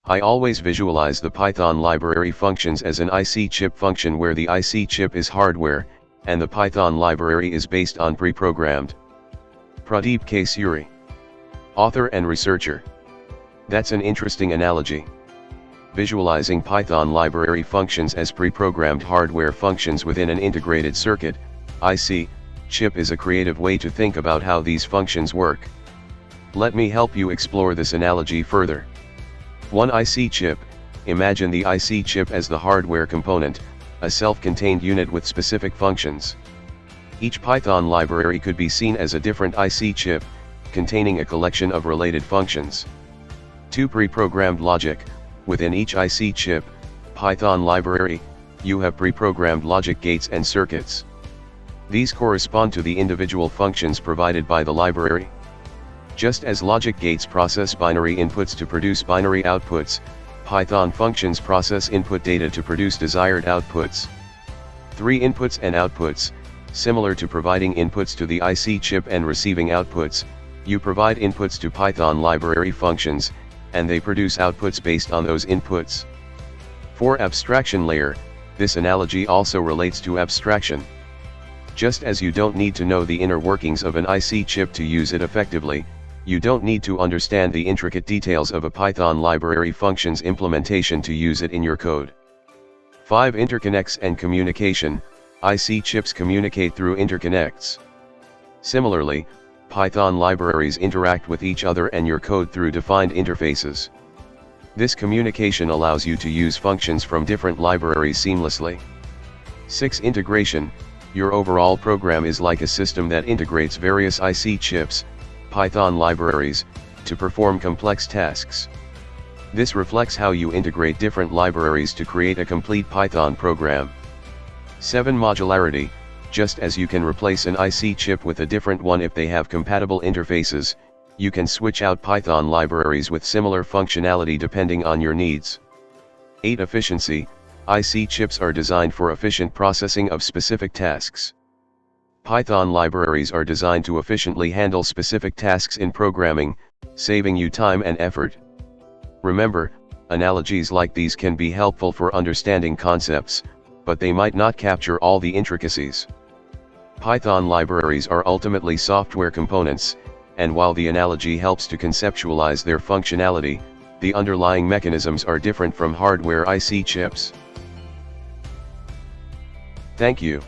I always visualize the Python library functions as an IC chip function where the IC chip is hardware, and the Python library is based on preprogrammed. Pradeep K. Suri, author and researcher. That's an interesting analogy. Visualizing Python library functions as preprogrammed hardware functions within an integrated circuit, IC, chip is a creative way to think about how these functions work. Let me help you explore this analogy further. One IC chip, imagine the IC chip as the hardware component, a self-contained unit with specific functions. Each Python library could be seen as a different IC chip, containing a collection of related functions. 2 preprogrammed logic. Within each IC chip, Python library, you have preprogrammed logic gates and circuits. These correspond to the individual functions provided by the library. Just as logic gates process binary inputs to produce binary outputs, Python functions process input data to produce desired outputs. 3 inputs and outputs. Similar to providing inputs to the IC chip and receiving outputs, you provide inputs to Python library functions, and they produce outputs based on those inputs. 4 abstraction layer. This analogy also relates to abstraction. Just as you don't need to know the inner workings of an IC chip to use it effectively, you don't need to understand the intricate details of a Python library function's implementation to use it in your code. 5 interconnects and communication. IC chips communicate through interconnects. Similarly, Python libraries interact with each other and your code through defined interfaces. This communication allows you to use functions from different libraries seamlessly. 6 integration. Your overall program is like a system that integrates various IC chips, Python libraries, to perform complex tasks. This reflects how you integrate different libraries to create a complete Python program. 7 modularity. Just as you can replace an IC chip with a different one if they have compatible interfaces, you can switch out Python libraries with similar functionality depending on your needs. 8 efficiency. IC chips are designed for efficient processing of specific tasks. Python libraries are designed to efficiently handle specific tasks in programming, saving you time and effort. Remember, analogies like these can be helpful for understanding concepts, but they might not capture all the intricacies. Python libraries are ultimately software components, and while the analogy helps to conceptualize their functionality, the underlying mechanisms are different from hardware IC chips. Thank you.